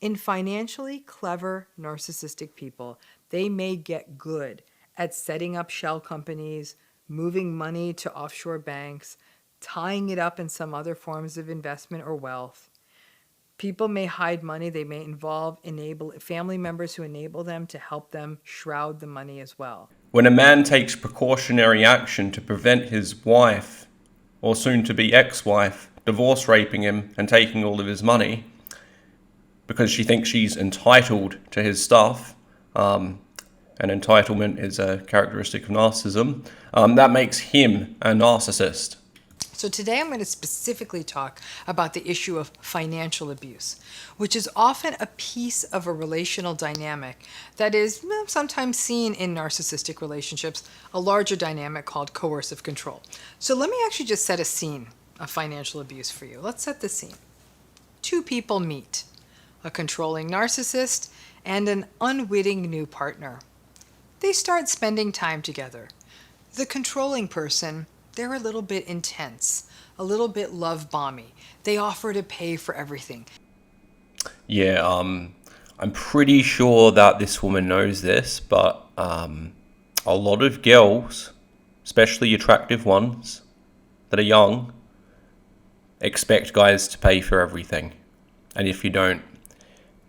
In financially clever narcissistic people, they may get good at setting up shell companies, moving money to offshore banks, tying it up in some other forms of investment or wealth. People may hide money. They may enable family members who enable them to help them shroud the money as well. When a man takes precautionary action to prevent his wife, or soon to be ex-wife, divorce raping him and taking all of his money, because she thinks she's entitled to his stuff, and entitlement is a characteristic of narcissism, that makes him a narcissist. So today I'm going to specifically talk about the issue of financial abuse, which is often a piece of a relational dynamic that is sometimes seen in narcissistic relationships, a larger dynamic called coercive control. So let me actually just set a scene of financial abuse for you. Let's set the scene. Two people meet, a controlling narcissist and an unwitting new partner. They start spending time together. The controlling person, they're a little bit intense, a little bit love bomby. They offer to pay for everything. Yeah, I'm pretty sure that this woman knows this, but a lot of girls, especially attractive ones that are young, expect guys to pay for everything. And if you don't,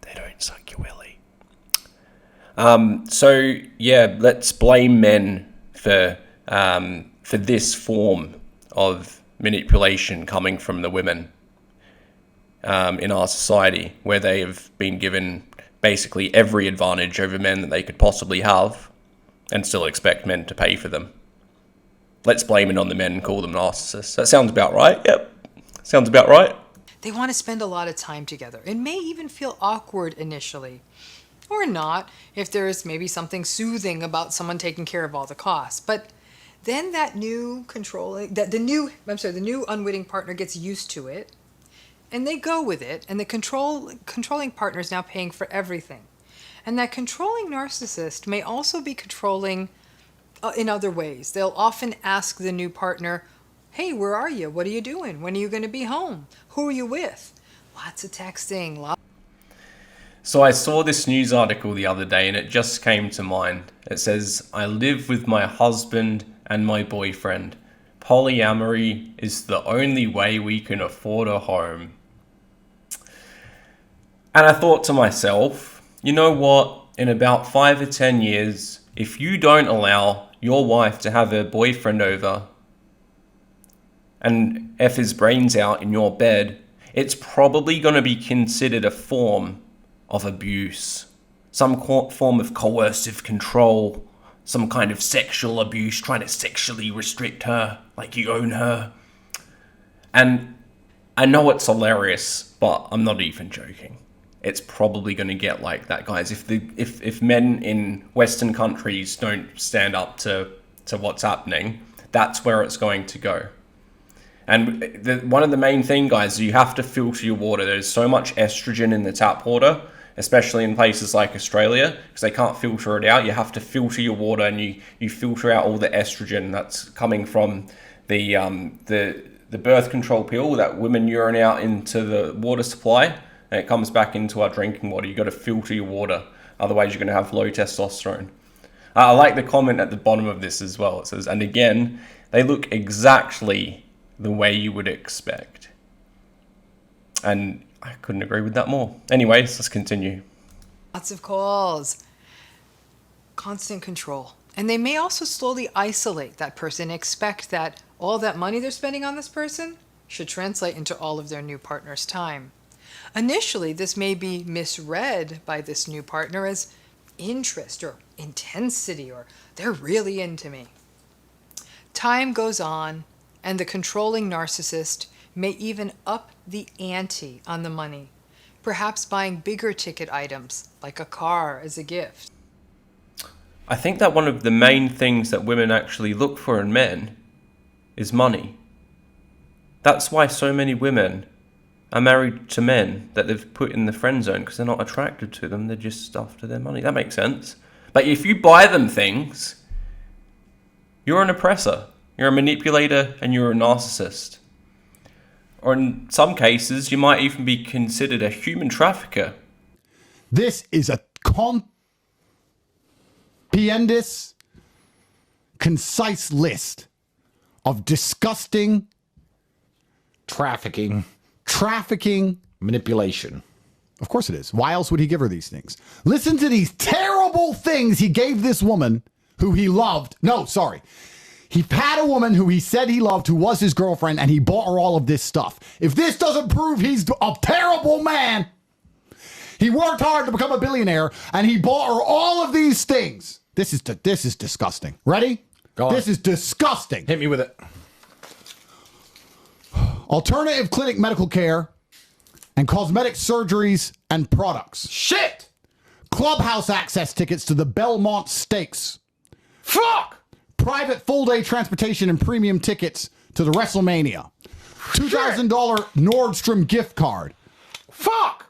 they don't suck your willy. So yeah, let's blame men for this form of manipulation coming from the women in our society, where they have been given basically every advantage over men that they could possibly have and still expect men to pay for them. Let's blame it on the men and call them narcissists. That sounds about right. Yep, sounds about right. They want to spend a lot of time together. It may even feel awkward initially, or not, if there's maybe something soothing about someone taking care of all the costs. But then the new unwitting partner gets used to it, and they go with it, and the controlling partner is now paying for everything. And that controlling narcissist may also be controlling in other ways. They'll often ask the new partner, hey, where are you? What are you doing? When are you going to be home? Who are you with? Lots of texting. So I saw this news article the other day and it just came to mind. It says, I live with my husband and my boyfriend. Polyamory is the only way we can afford a home. And I thought to myself, you know what? In about 5 or 10 years, if you don't allow your wife to have her boyfriend over and F his brains out in your bed, it's probably going to be considered a form of abuse, some form of coercive control, some kind of sexual abuse, trying to sexually restrict her, like you own her. And I know it's hilarious, but I'm not even joking. It's probably going to get like that, guys. If men in Western countries don't stand up to what's happening, that's where it's going to go. And one of the main things, guys, is you have to filter your water. There's so much estrogen in the tap water, especially in places like Australia, because they can't filter it out. You have to filter your water, and you filter out all the estrogen that's coming from the birth control pill that women urinate out into the water supply, and it comes back into our drinking water. You've got to filter your water, otherwise you're going to have low testosterone. I like the comment at the bottom of this as well. It says, and again, they look exactly the way you would expect. And I couldn't agree with that more. Anyways, let's continue. Lots of calls. Constant control. And they may also slowly isolate that person, expect that all that money they're spending on this person should translate into all of their new partner's time. Initially, this may be misread by this new partner as interest or intensity, or they're really into me. Time goes on, and the controlling narcissist may even up the ante on the money, perhaps buying bigger ticket items like a car as a gift. I think that one of the main things that women actually look for in men is money. That's why so many women are married to men that they've put in the friend zone, because they're not attracted to them, they're just after their money. That makes sense. But if you buy them things, you're an oppressor, you're a manipulator, and you're a narcissist. Or in some cases, you might even be considered a human trafficker. This is a compendious, concise list of disgusting Trafficking. manipulation. Of course it is. Why else would he give her these things? Listen to these terrible things he gave this woman who he loved. No, sorry. He had a woman who he said he loved, who was his girlfriend, and he bought her all of this stuff. If this doesn't prove he's a terrible man, he worked hard to become a billionaire, and he bought her all of these things. This is disgusting. Ready? Go on. This is disgusting. Hit me with it. Alternative clinic medical care and cosmetic surgeries and products. Shit! Clubhouse access tickets to the Belmont Stakes. Fuck! Private full-day transportation and premium tickets to the WrestleMania. $2,000 Nordstrom gift card. Fuck!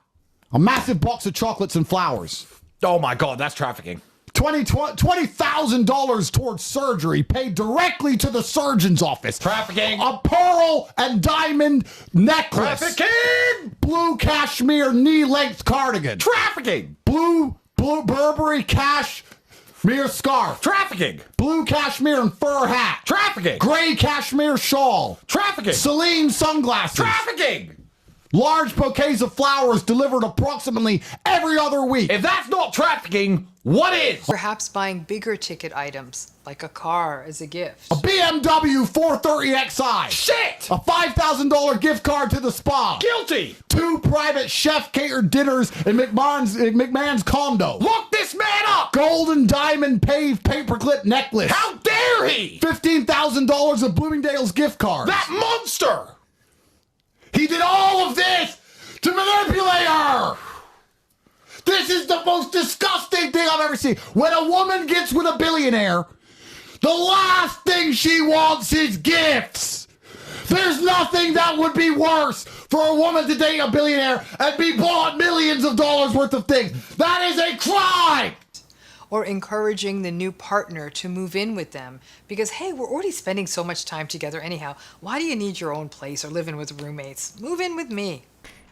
A massive box of chocolates and flowers. Oh my god, that's trafficking. $20,000 towards surgery paid directly to the surgeon's office. Trafficking. A pearl and diamond necklace. Trafficking! Blue cashmere knee-length cardigan. Trafficking! Blue Burberry cashmere scarf. Trafficking! Blue cashmere and fur hat. Trafficking! Gray cashmere shawl. Trafficking! Celine sunglasses. Trafficking! Large bouquets of flowers delivered approximately every other week. If that's not trafficking, what is? Perhaps buying bigger ticket items, like a car as a gift. A BMW 430xi. Shit! A $5,000 gift card to the spa. Guilty! 2 private chef-catered dinners in McMahon's condo. Look this man up! Gold and diamond paved paperclip necklace. How dare he! $15,000 of Bloomingdale's gift cards. That monster! He did all of this to manipulate her. This is the most disgusting thing I've ever seen. When a woman gets with a billionaire, the last thing she wants is gifts. There's nothing that would be worse for a woman to date a billionaire and be bought millions of dollars worth of things. That is a crime. Or encouraging the new partner to move in with them because, hey, we're already spending so much time together anyhow. Why do you need your own place or living with roommates? Move in with me.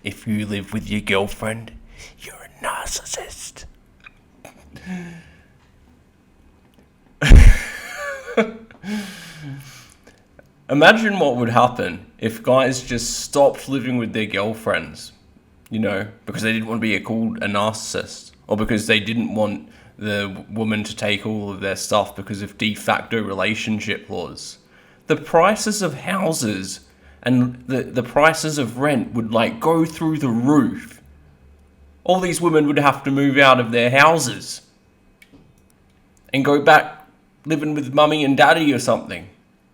If you live with your girlfriend, you're a narcissist. Imagine what would happen if guys just stopped living with their girlfriends, because they didn't want to be called a narcissist, or because they didn't want the woman to take all of their stuff because of de facto relationship laws. The prices of houses and the prices of rent would go through the roof. All these women would have to move out of their houses and go back living with mummy and daddy or something.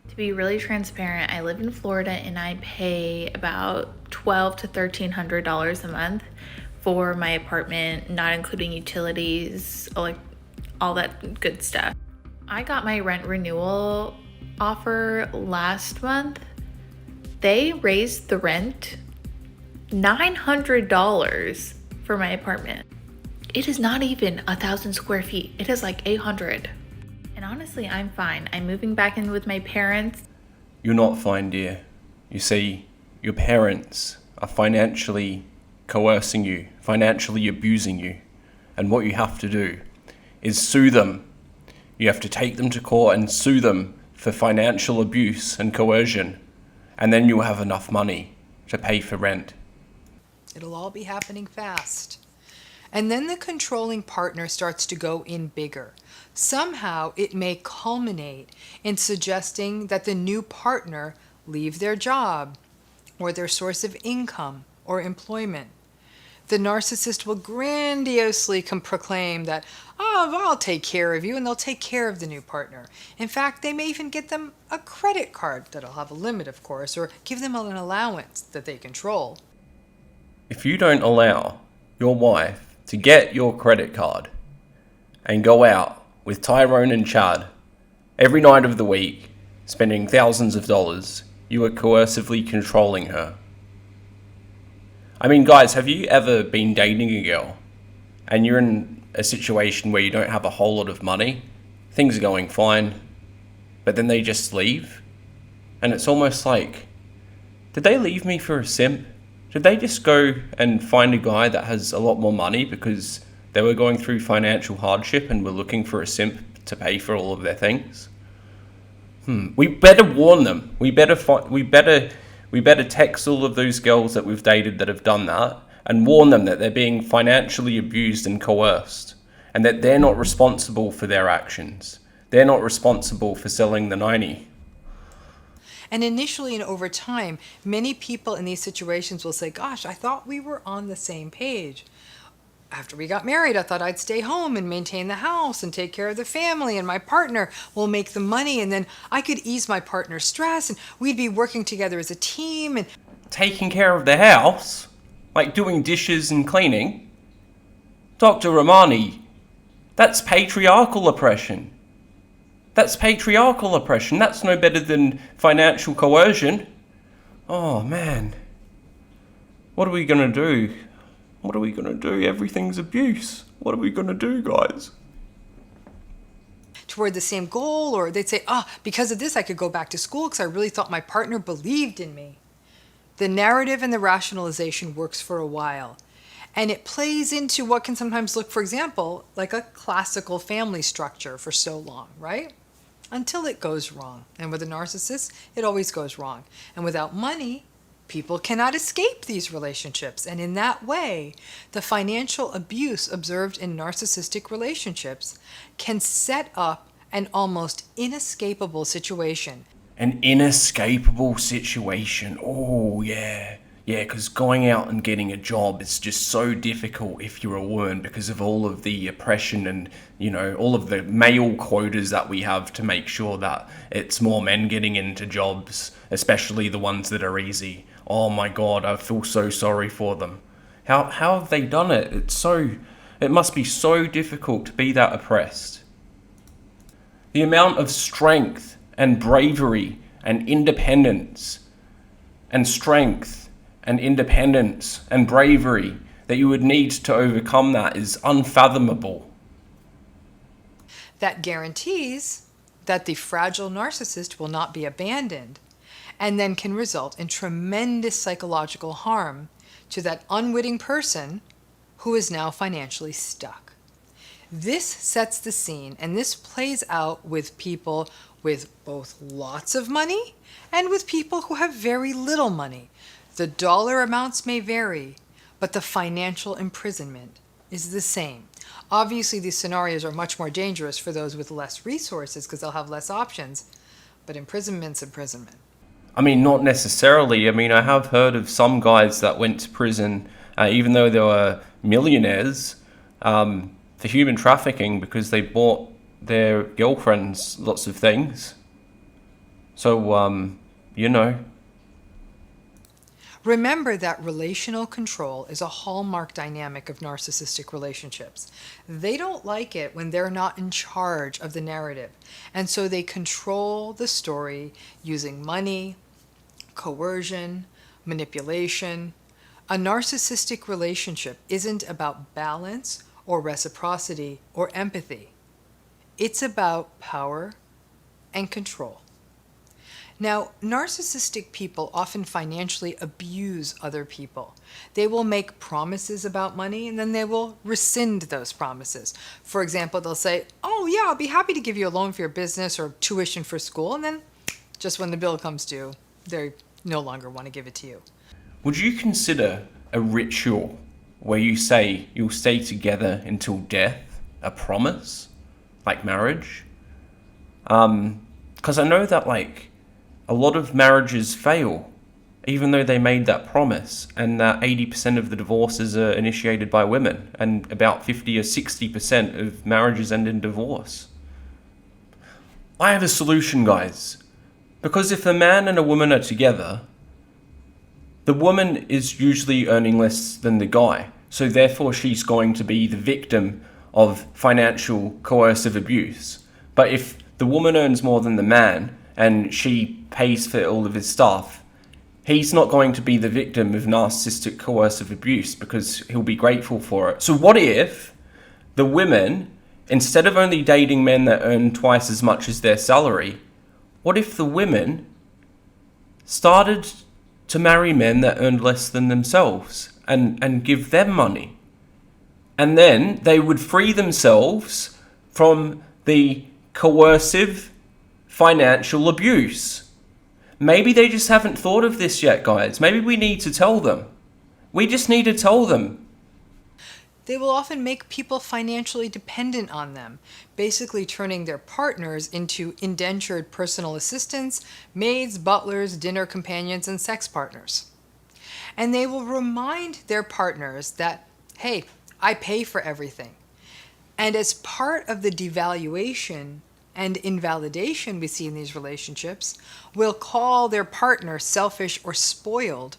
To be really transparent, I live in Florida and I pay about $1,200 to $1,300 a month for my apartment, not including utilities, all that good stuff. I got my rent renewal offer last month. They raised the rent $900 for my apartment. It is not even 1,000 square feet. It is 800. And honestly, I'm fine. I'm moving back in with my parents. You're not fine, dear. You see, your parents are financially coercing you, financially abusing you. And what you have to do is sue them. You have to take them to court and sue them for financial abuse and coercion. And then you'll have enough money to pay for rent. It'll all be happening fast. And then the controlling partner starts to go in bigger. Somehow it may culminate in suggesting that the new partner leave their job or their source of income or employment. The narcissist will grandiosely proclaim that, I'll take care of you, and they'll take care of the new partner. In fact, they may even get them a credit card that'll have a limit, of course, or give them an allowance that they control. If you don't allow your wife to get your credit card and go out with Tyrone and Chad every night of the week, spending thousands of dollars, you are coercively controlling her. I mean, guys, have you ever been dating a girl and you're in a situation where you don't have a whole lot of money, things are going fine, but then they just leave? And it's almost like, did they leave me for a simp? Did they just go and find a guy that has a lot more money because they were going through financial hardship and were looking for a simp to pay for all of their things? We better warn them. We better text all of those girls that we've dated that have done that and warn them that they're being financially abused and coerced, and that they're not responsible for their actions. They're not responsible for selling the 90. And initially and over time, many people in these situations will say, gosh, I thought we were on the same page. After we got married, I thought I'd stay home and maintain the house and take care of the family, and my partner will make the money, and then I could ease my partner's stress, and we'd be working together as a team. And taking care of the house? Like doing dishes and cleaning? Dr. Ramani, that's patriarchal oppression. That's patriarchal oppression. That's no better than financial coercion. Oh, man. What are we going to do? What are we going to do? Everything's abuse. What are we going to do, guys? toward the same goal, or they'd say, because of this, I could go back to school because I really thought my partner believed in me. The narrative and the rationalization works for a while. And it plays into what can sometimes look, for example, like a classical family structure for so long, right? Until it goes wrong. And with a narcissist, it always goes wrong. And without money, people cannot escape these relationships. And in that way, the financial abuse observed in narcissistic relationships can set up an almost inescapable situation. An inescapable situation. Oh, yeah. Yeah, because going out and getting a job is just so difficult if you're a woman because of all of the oppression and, all of the male quotas that we have to make sure that it's more men getting into jobs, especially the ones that are easy. Oh my God, I feel so sorry for them. How have they done it? It must be so difficult to be that oppressed. The amount of strength and bravery and independence and strength and independence and bravery that you would need to overcome that is unfathomable. That guarantees that the fragile narcissist will not be abandoned, and then can result in tremendous psychological harm to that unwitting person who is now financially stuck. This sets the scene, and this plays out with people with both lots of money and with people who have very little money. The dollar amounts may vary, but the financial imprisonment is the same. Obviously, these scenarios are much more dangerous for those with less resources because they'll have less options, but imprisonment's imprisonment. I mean, not necessarily. I mean, I have heard of some guys that went to prison, even though they were millionaires, for human trafficking because they bought their girlfriends lots of things. So, Remember that relational control is a hallmark dynamic of narcissistic relationships. They don't like it when they're not in charge of the narrative, and so they control the story using money, coercion, manipulation. A narcissistic relationship isn't about balance or reciprocity or empathy. It's about power and control. Now, narcissistic people often financially abuse other people. They will make promises about money and then they will rescind those promises. For example, they'll say, "Oh yeah, I'll be happy to give you a loan for your business or tuition for school," and then just when the bill comes due, they no longer want to give it to you. would you consider a ritual where you say you'll stay together until death a promise? Like marriage? Because I know that a lot of marriages fail, even though they made that promise, and that 80% of the divorces are initiated by women, and about 50 or 60% of marriages end in divorce. I have a solution, guys. Because if a man and a woman are together, the woman is usually earning less than the guy, so therefore she's going to be the victim of financial coercive abuse. But if the woman earns more than the man, and she pays for all of his stuff, he's not going to be the victim of narcissistic coercive abuse because he'll be grateful for it. So what if the women, instead of only dating men that earn twice as much as their salary, what if the women started to marry men that earned less than themselves and give them money. And then they would free themselves from the coercive financial abuse. Maybe they just haven't thought of this yet, guys. Maybe we need to tell them. We just need to tell them. They will often make people financially dependent on them, basically turning their partners into indentured personal assistants, maids, butlers, dinner companions, and sex partners. And they will remind their partners that, hey, I pay for everything. And as part of the devaluation and invalidation we see in these relationships, will call their partner selfish or spoiled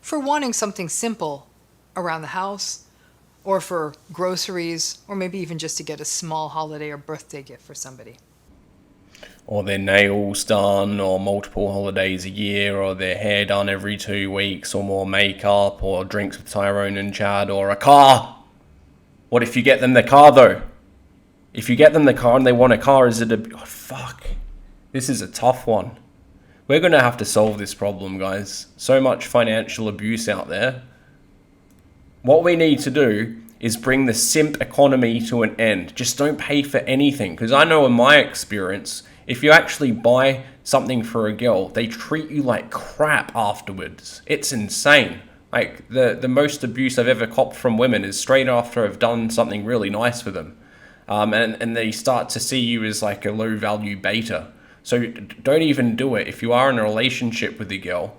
for wanting something simple around the house, or for groceries, or maybe even just to get a small holiday or birthday gift for somebody. Or their nails done, or multiple holidays a year, or their hair done every 2 weeks, or more makeup, or drinks with Tyrone and Chad, or a car. What if you get them the car though? If you get them the car and they want a car, is it a... Oh, fuck. This is a tough one. We're going to have to solve this problem, guys. So much financial abuse out there. What we need to do is bring the simp economy to an end. Just don't pay for anything. Because I know in my experience, if you actually buy something for a girl, they treat you like crap afterwards. It's insane. Like, the most abuse I've ever copped from women is straight after I've done something really nice for them. And they start to see you as like a low value beta. So don't even do it. If you are in a relationship with a girl,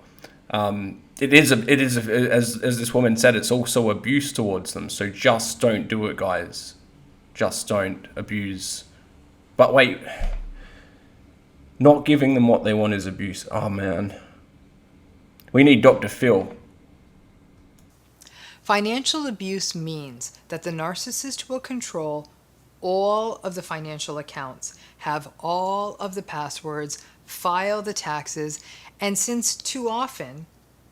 it is as this woman said, it's also abuse towards them. So just don't do it, guys. Just don't abuse. But wait, not giving them what they want is abuse. Oh man, we need Dr. Phil. Financial abuse means that the narcissist will control all of the financial accounts, have all of the passwords, file the taxes, and since too often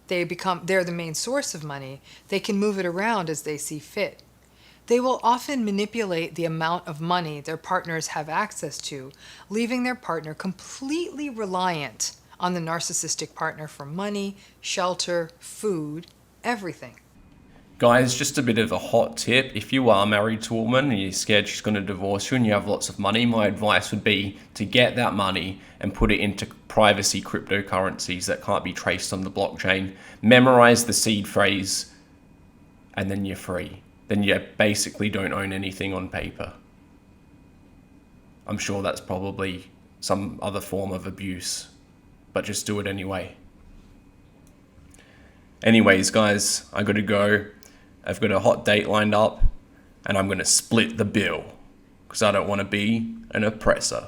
they're the main source of money, they can move it around as they see fit. They will often manipulate the amount of money their partners have access to, leaving their partner completely reliant on the narcissistic partner for money, shelter, food, everything. Guys, just a bit of a hot tip. If you are married to a woman and you're scared she's going to divorce you and you have lots of money, my advice would be to get that money and put it into privacy cryptocurrencies that can't be traced on the blockchain. Memorize the seed phrase, and then you're free. Then you basically don't own anything on paper. I'm sure that's probably some other form of abuse, but just do it anyway. Anyways, guys, I gotta go. I've got a hot date lined up, and I'm going to split the bill because I don't want to be an oppressor.